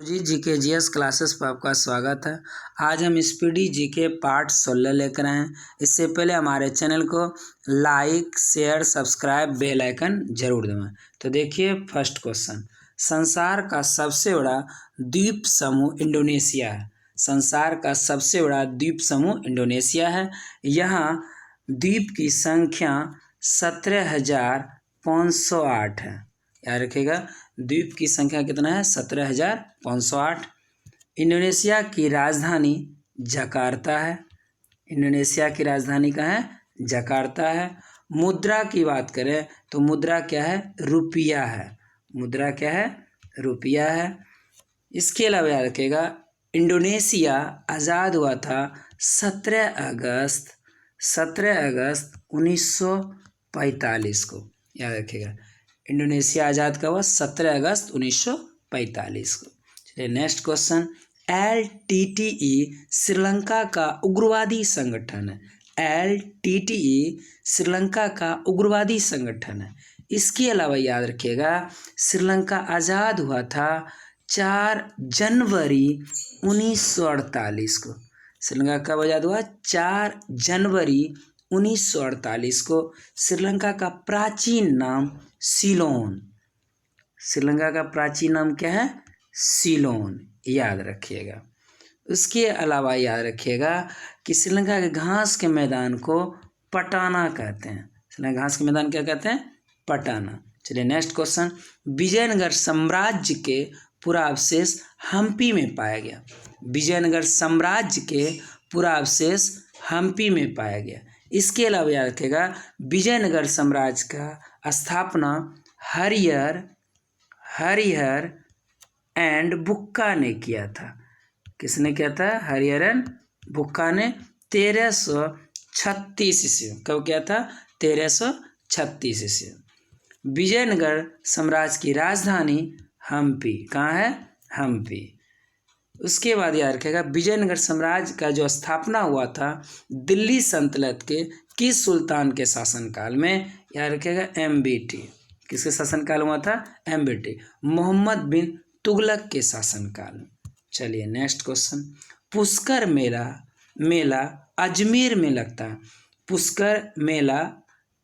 जी GK GS classes पर आपका स्वागत है। आज हम स्पीडी जीके पार्ट 16 लेकर आए हैं। इससे पहले हमारे चैनल को like share subscribe bell icon जरूर दबाएं। तो देखिए फर्स्ट क्वेश्चन, संसार का सबसे बड़ा द्वीप समूह इंडोनेशिया है। संसार का सबसे बड़ा द्वीप समूह इंडोनेशिया है। यहाँ द्वीप की संख्या 17,508 है। याद रखिएगा, द्वीप की संख्या कितना है? 17,508। इंडोनेशिया की राजधानी जकार्ता है। इंडोनेशिया की राजधानी कहाँ है? जकार्ता है। मुद्रा की बात करें तो मुद्रा क्या है? रुपया है। मुद्रा क्या है? रुपया है। इसके अलावा याद रखिएगा, इंडोनेशिया आज़ाद हुआ था 17 अगस्त 1945 को। याद रखिएगा, इंडोनेशिया आज़ाद कब हुआ? 17 अगस्त 1945 को। चलिए नेक्स्ट क्वेश्चन, LTTE श्रीलंका का उग्रवादी संगठन है। LTTE श्रीलंका का उग्रवादी संगठन है। इसके अलावा याद रखिएगा, श्रीलंका आज़ाद हुआ था 4 जनवरी 1948 को। श्रीलंका कब आज़ाद हुआ? 4 जनवरी 1948 को। श्रीलंका का प्राचीन नाम सीलोन। श्रीलंका का प्राचीन नाम क्या है? सीलोन। याद रखिएगा। उसके अलावा याद रखिएगा कि श्रीलंका के घास के मैदान को पटाना कहते हैं। श्रीलंका घास के मैदान क्या कहते हैं? पटाना। चलिए नेक्स्ट क्वेश्चन, विजयनगर साम्राज्य के पुरावशेष हम्पी में पाया गया। विजयनगर साम्राज्य के पुरावशेष हम्पी में पाया गया। इसके अलावा याद रखिएगा, विजयनगर साम्राज्य का स्थापना हरिहर एंड बुक्का ने किया था। किसने किया था? हरिहर एंड बुक्का ने 1336 ईस्वी। कब किया था? 1336 ईस्वी। विजयनगर साम्राज्य की राजधानी हम्पी। कहाँ है? हम्पी। उसके बाद याद रखिएगा, विजयनगर साम्राज्य का जो स्थापना हुआ था दिल्ली सल्तनत के किस सुल्तान के शासनकाल में? याद रखिएगा, MBT। किसके शासनकाल हुआ था? MBT, मोहम्मद बिन तुगलक के शासनकाल में। चलिए नेक्स्ट क्वेश्चन, पुष्कर मेला अजमेर में लगता है। पुष्कर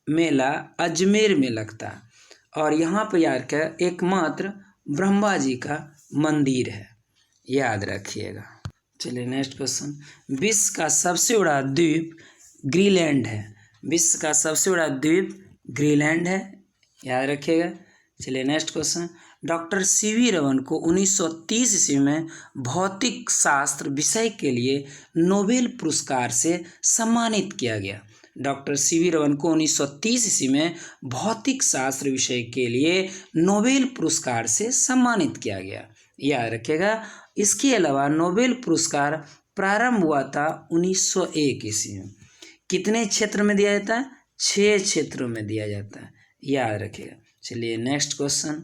मेला अजमेर में लगता है और यहाँ पर याद रखिएगा, एकमात्र ब्रह्मा जी का मंदिर है। याद रखिएगा। चलिए नेक्स्ट क्वेश्चन, विश्व का सबसे बड़ा द्वीप ग्रीनलैंड है। विश्व का सबसे बड़ा द्वीप ग्रीनलैंड है। याद रखिएगा। चलिए next question, doctor CV Raman को 1930 ईस्वी में भौतिक शास्त्र विषय के लिए नोबेल पुरस्कार से सम्मानित किया गया। डॉक्टर CV रमन को 1930 ईस्वी में भौतिक शास्त्र विषय के लिए नोबेल पुरस्कार से सम्मानित किया गया। याद रखिएगा। इसके अलावा नोबेल पुरस्कार प्रारंभ हुआ था 1901 ईस्वी में। कितने क्षेत्र में दिया जाता है? 6 क्षेत्रों में दिया जाता है। याद रखिएगा। चलिए नेक्स्ट क्वेश्चन,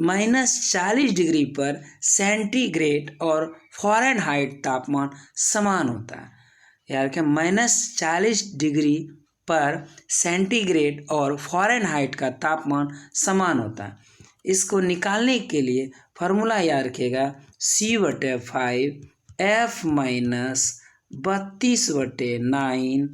-40 डिग्री पर सेंटीग्रेड और फ़ारेनहाइट तापमान समान होता है। याद रखें, -40 डिग्री पर सेंटीग्रेड और फ़ारेनहाइट का तापमान समान होता है। इसको निकालने के लिए फार्मूला याद रखिएगा, C/5 F-32/9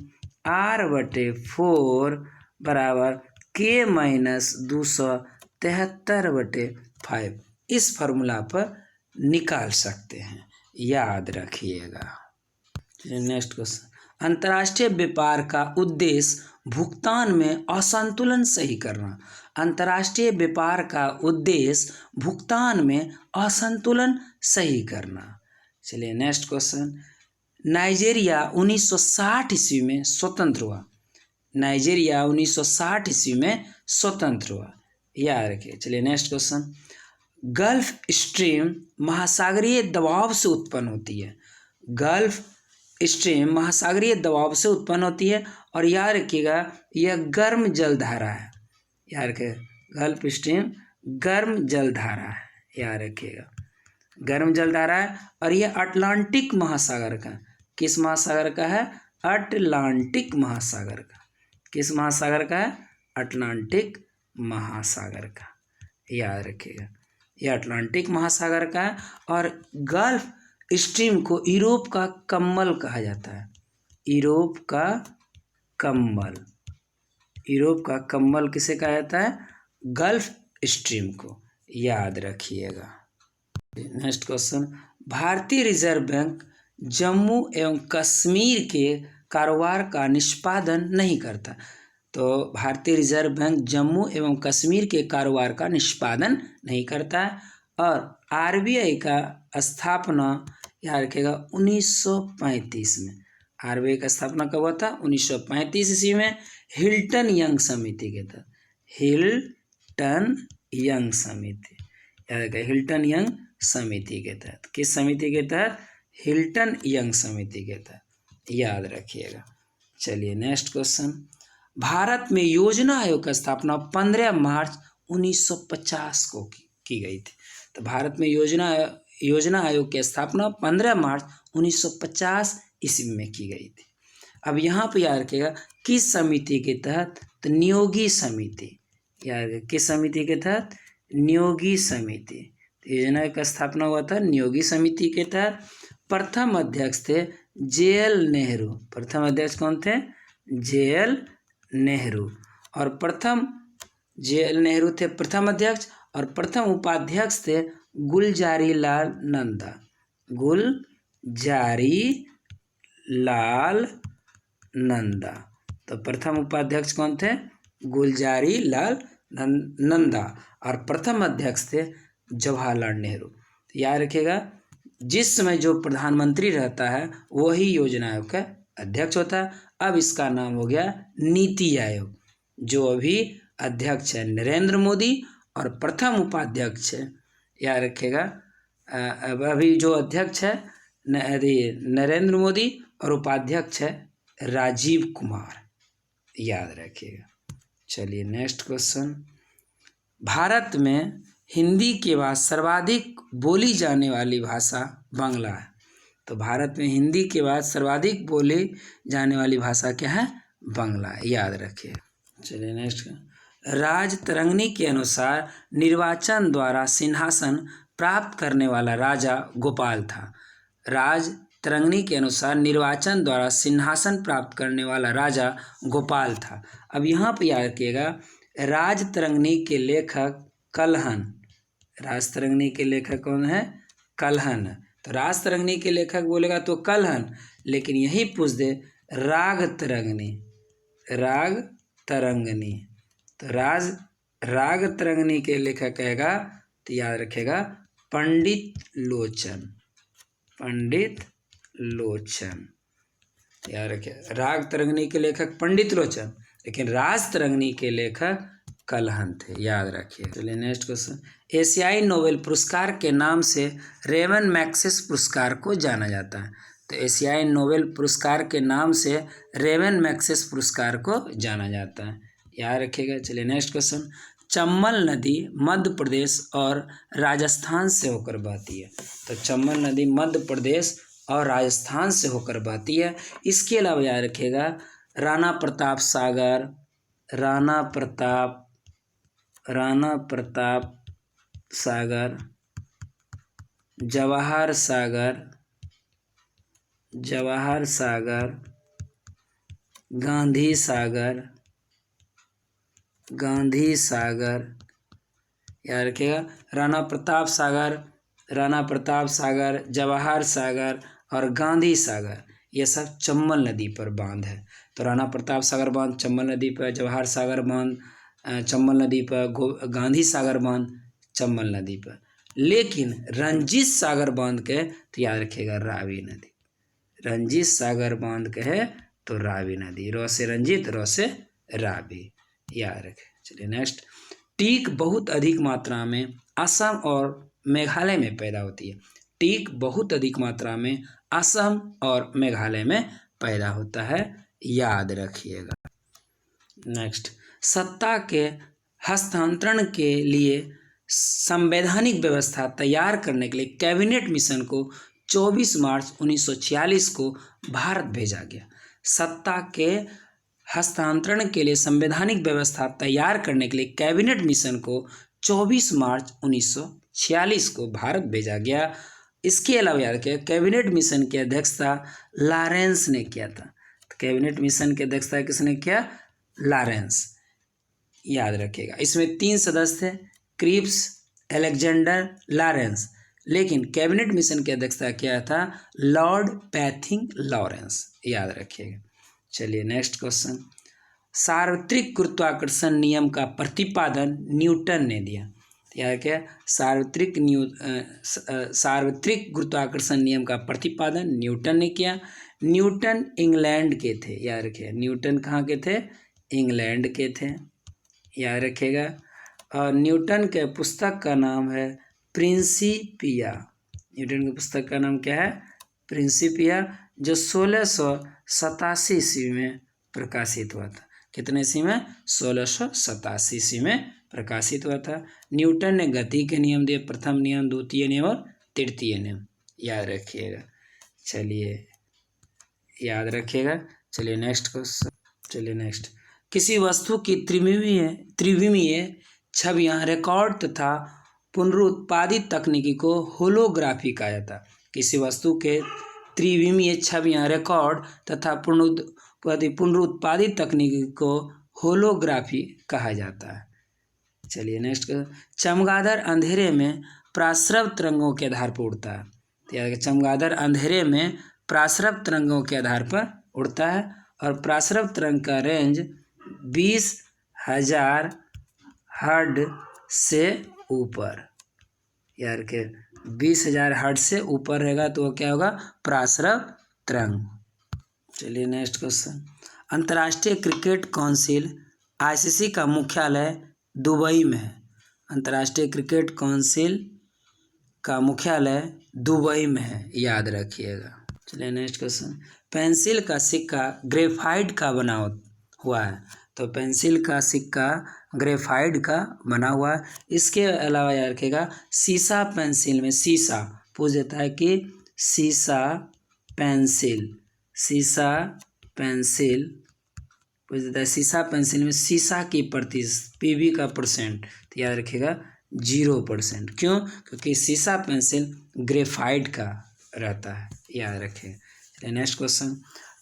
R/4 बराबर K-273/5। इस फार्मूला पर निकाल सकते हैं। याद रखिएगा। नेक्स्ट क्वेश्चन, अंतर्राष्ट्रीय व्यापार का उद्देश्य भुगतान में असंतुलन सही करना। अंतर्राष्ट्रीय व्यापार का उद्देश्य भुगतान में असंतुलन सही करना। चलिए नेक्स्ट क्वेश्चन, नाइजीरिया 1960 ईस्वी में स्वतंत्र हुआ। नाइजीरिया 1960 ईस्वी में स्वतंत्र हुआ। याद रखिए। चलिए नेक्स्ट क्वेश्चन, गल्फ स्ट्रीम महासागरीय दबाव से उत्पन्न होती है। गल्फ स्ट्रीम महासागरीय दबाव से उत्पन्न होती है और याद रखिएगा, यह गर्म जलधारा है। याद रखिएगा, गल्फ स्ट्रीम गर्म जलधारा है। याद रखिएगा, गर्म जलधारा है और यह अटलांटिक महासागर का, किस महासागर का है? अटलांटिक महासागर का। किस महासागर का है? अटलांटिक महासागर का। याद रखिएगा। यह अटलांटिक महासागर का है। और गल्फ स्ट्रीम को यूरोप का कम्बल कहा जाता है। यूरोप का कम्बल, यूरोप का कम्बल किसे कहा जाता है? गल्फ स्ट्रीम को, याद रखिएगा। नेक्स्ट क्वेश्चन, भारतीय रिजर्व बैंक जम्मू एवं कश्मीर के कारोबार का निष्पादन नहीं करता। तो भारतीय रिजर्व बैंक जम्मू एवं कश्मीर के कारोबार का निष्पादन नहीं करता है। और आरबीआई का स्थापना याद रखिएगा 1935 में। आरबीआई का स्थापना कब हुआ था? 1935 ईस्वी में हिल्टन यंग समिति के तहत। हिल्टन यंग समिति, याद रखिए हिल्टन यंग समिति के तहत। किस समिति के तहत? हिल्टन यंग समिति के तहत, याद रखिएगा। चलिए नेक्स्ट क्वेश्चन, भारत में योजना आयोग की स्थापना 15 मार्च 1950 को की गई थी। तो भारत में योजना आयोग की स्थापना 15 मार्च 1950 ईस्वी में की गई थी। अब यहाँ पे याद रखिएगा किस समिति के तहत? तो नियोगी समिति, याद रखिए किस समिति के तहत? नियोगी समिति। तो योजना का स्थापना हुआ था नियोगी समिति के तहत। प्रथम अध्यक्ष थे जे.एल. नेहरू। प्रथम अध्यक्ष कौन थे? जे.एल. नेहरू। और प्रथम जे.एल. नेहरू थे प्रथम अध्यक्ष, और प्रथम उपाध्यक्ष थे गुलजारी लाल नंदा। गुलजारी लाल नंदा। तो प्रथम उपाध्यक्ष कौन थे? गुलजारी लाल नंदा। और प्रथम अध्यक्ष थे जवाहरलाल नेहरू। तो याद रखिएगा जिस समय जो प्रधानमंत्री रहता है वही योजना आयोग का अध्यक्ष होता है। अब इसका नाम हो गया नीति आयोग। जो अभी अध्यक्ष है नरेंद्र मोदी, और प्रथम उपाध्यक्ष है, याद रखिएगा अब अभी जो अध्यक्ष है नरेंद्र मोदी, और उपाध्यक्ष है राजीव कुमार, याद रखिएगा। चलिए नेक्स्ट क्वेश्चन, भारत में हिंदी के बाद सर्वाधिक बोली जाने वाली भाषा बांग्ला है। तो भारत में हिंदी के बाद सर्वाधिक बोली जाने वाली भाषा क्या है? बांग्ला, याद रखिए। चलिए नेक्स्ट, राजतरंगिणी के अनुसार निर्वाचन द्वारा सिंहासन प्राप्त करने वाला राजा गोपाल था। राजतरंगिणी के अनुसार निर्वाचन द्वारा सिंहासन प्राप्त करने वाला राजा गोपाल था। अब यहाँ पर याद रखिएगा राजतरंगिणी के लेखक कल्हन। राजतरंगिणी के लेखक कौन है? कल्हन। तो राजतरंगिणी के लेखक बोलेगा तो कल्हन, लेकिन यही पूछ दे रागतरंगिणी, रागतरंगिणी, तो रागतरंगिणी के लेखक कहेगा तो याद रखेगा पंडित लोचन। पंडित लोचन, याद रखिए रागतरंगिणी के लेखक पंडित लोचन, लेकिन राजतरंगिणी के लेखक कल्हन थे, याद रखिए। चलिए नेक्स्ट क्वेश्चन, एशियाई नोबेल पुरस्कार के नाम से रेमन मैग्सेसे पुरस्कार को जाना जाता है। तो एशियाई नोबेल पुरस्कार के नाम से रेमन मैग्सेसे पुरस्कार को जाना जाता है, याद रखिएगा। चलिए नेक्स्ट क्वेश्चन, चंबल नदी मध्य प्रदेश और राजस्थान से होकर बहती है। तो चंबल नदी मध्य प्रदेश और राजस्थान से होकर बहती है। इसके अलावा याद रखिएगा राणा प्रताप सागर, राणा प्रताप सागर, जवाहर सागर, गांधी सागर, याद रखिएगा राणा प्रताप सागर, जवाहर सागर और गांधी सागर, ये सब चंबल नदी पर बांध है। तो राणा प्रताप सागर बांध चंबल नदी पर, जवाहर सागर बांध चंबल नदी पर, गांधी सागर बांध चंबल नदी पर। लेकिन रंजीत सागर बांध के तो याद रखिएगा रावी नदी। रंजीत सागर बांध कहे तो रावी नदी, र से रंजीत, र से रावी, याद रखें। चलिए नेक्स्ट, टीक बहुत अधिक मात्रा में असम और मेघालय में पैदा होती है। टीक बहुत अधिक मात्रा में असम और मेघालय में पैदा होता है, याद रखिएगा। नेक्स्ट, सत्ता के हस्तांतरण के लिए संवैधानिक व्यवस्था तैयार करने के लिए कैबिनेट मिशन को 24 मार्च 1946 को भारत भेजा गया। सत्ता के हस्तांतरण के लिए संवैधानिक व्यवस्था तैयार करने के लिए कैबिनेट मिशन को 24 मार्च 1946 को भारत भेजा गया। इसके अलावा याद रखिएगा कैबिनेट मिशन की अध्यक्षता लॉरेंस ने किया था। तो कैबिनेट मिशन की अध्यक्षता किसने किया? लॉरेंस, याद रखिएगा। इसमें 3 सदस्य थे, क्रिप्स, अलेक्जेंडर, लॉरेंस, लेकिन कैबिनेट मिशन की अध्यक्षता किया था लॉर्ड पैथिंग लॉरेंस, याद रखिएगा। चलिए नेक्स्ट क्वेश्चन, सार्वत्रिक गुरुत्वाकर्षण नियम का प्रतिपादन न्यूटन ने दिया। याद क्या? सार्वत्रिक गुरुत्वाकर्षण नियम का प्रतिपादन न्यूटन ने किया। न्यूटन इंग्लैंड के थे, याद रखिएगा। न्यूटन कहाँ के थे? इंग्लैंड के थे, याद रखिएगा। और न्यूटन के पुस्तक का नाम है प्रिंसिपिया। न्यूटन की पुस्तक का नाम क्या है? प्रिंसिपिया, जो 1687 ईस्वी में प्रकाशित हुआ था। कितने ईस्वी में? 1687 ईस्वी में प्रकाशित हुआ था। न्यूटन ने गति के नियम दिए, प्रथम नियम, द्वितीय नियम और तृतीय नियम, याद रखिएगा। चलिए याद रखिएगा। चलिए नेक्स्ट क्वेश्चन। चलिए नेक्स्ट, किसी वस्तु की त्रिविमीय छवियां रिकॉर्ड तथा पुनरुत्पादित तकनीकी को होलोग्राफी कहा जाता है। किसी वस्तु के त्रिविमीय छवियां रिकॉर्ड तथा पुनरुत्पादित तकनीकी को होलोग्राफी कहा जाता है। चलिए नेक्स्ट, चमगादड़ अंधेरे में प्रासरव तरंगों के आधार पर उड़ता है। तो याद रखिए, चमगादड़ अंधेरे में प्रासरव तरंगों के आधार पर उड़ता है और प्रासरव तरंग का रेंज 20,000 हर्ट्ज से ऊपर, यार के 20,000 हर्ट्ज से ऊपर रहेगा तो वो क्या होगा? प्रासरव तरंग। चलिए नेक्स्ट क्वेश्चन, अंतर्राष्ट्रीय क्रिकेट काउंसिल आईसीसी का मुख्यालय दुबई में है। अंतर्राष्ट्रीय क्रिकेट काउंसिल का मुख्यालय दुबई में है, याद रखिएगा। चलिए नेक्स्ट क्वेश्चन, पेंसिल का सिक्का ग्रेफाइट का बना हुआ है। तो पेंसिल का सिक्का ग्रेफाइट का बना हुआ है। इसके अलावा याद रखिएगा, सीसा पेंसिल में, सीसा पूछ देता है कि सीसा पेंसिल पूछ देता है, सीसा पेंसिल में सीसा की पीवी का परसेंट, तो याद रखिएगा 0%। क्यों? क्योंकि सीसा पेंसिल ग्रेफाइट का रहता है, याद रखिए। नेक्स्ट क्वेश्चन,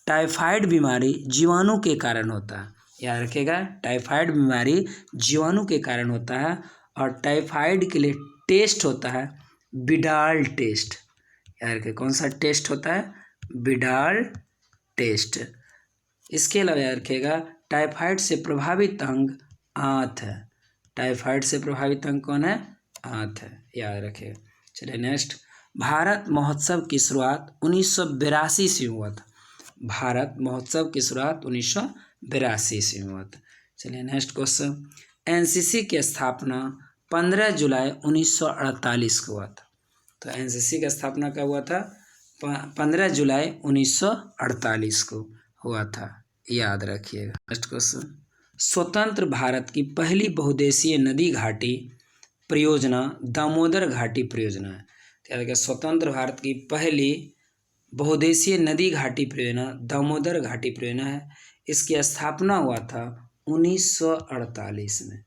टाइफाइड बीमारी जीवाणु के कारण होता है। याद रखिएगा, टाइफाइड बीमारी जीवाणु के कारण होता है और टाइफाइड के लिए टेस्ट होता है विडाल टेस्ट। याद रखिए, कौन सा टेस्ट होता है? Widal test. इसके अलावा याद रखिएगा, टाइफाइड से प्रभावित अंग आंत है। टाइफाइड से प्रभावित अंग कौन है? आंत है, याद रखिएगा। चलिए नेक्स्ट, भारत महोत्सव की शुरुआत 1982 से हुआ था। भारत महोत्सव की शुरुआत 1982 से हुआ था। चलिए नेक्स्ट क्वेश्चन, एनसीसी की स्थापना 15 जुलाई 1948 को हुआ था। तो एनसीसी की स्थापना कब हुआ था? 15 जुलाई 1948 को हुआ था, याद रखिएगा। नेक्स्ट क्वेश्चन, स्वतंत्र भारत की पहली बहुउद्देशीय नदी घाटी परियोजना दामोदर घाटी परियोजना है। याद रखिए, स्वतंत्र भारत की पहली बहुउद्देशीय नदी घाटी परियोजना दामोदर घाटी परियोजना है। इसकी स्थापना हुआ था 1948 में,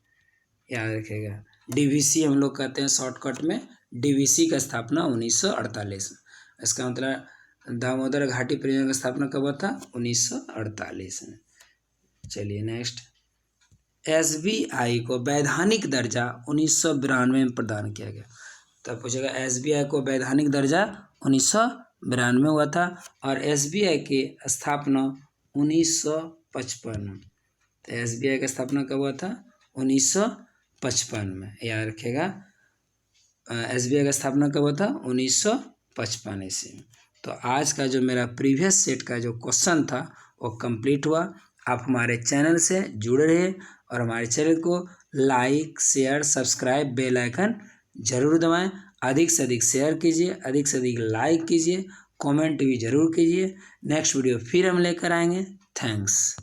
याद रखिएगा। डीवीसी हम लोग कहते हैं शॉर्टकट में, डीवीसी का स्थापना 1948 में। इसका मतलब दामोदर घाटी परियोजना की स्थापना कब हुआ था? 1948 में। चलिए नेक्स्ट, एसबीआई को वैधानिक दर्जा 1992 में प्रदान किया गया। तब पूछेगा, एसबीआई को वैधानिक दर्जा 1992 हुआ था और एसबीआई की स्थापना 1955। तो एसबीआई की स्थापना कब हुआ था? 1955 में, याद रखिएगा। एसबीआई की स्थापना कब हुआ था? 1955 ईस्वी। तो आज का जो मेरा प्रीवियस सेट का जो क्वेश्चन था वो कंप्लीट हुआ। आप हमारे चैनल से जुड़े रहिए और हमारे चैनल को like, share, subscribe, bell icon जरूर दबाएं। अधिक से अधिक शेयर कीजिए, अधिक से अधिक लाइक कीजिए, कमेंट भी जरूर कीजिए। नेक्स्ट वीडियो फिर हम लेकर आएंगे। थैंक्स।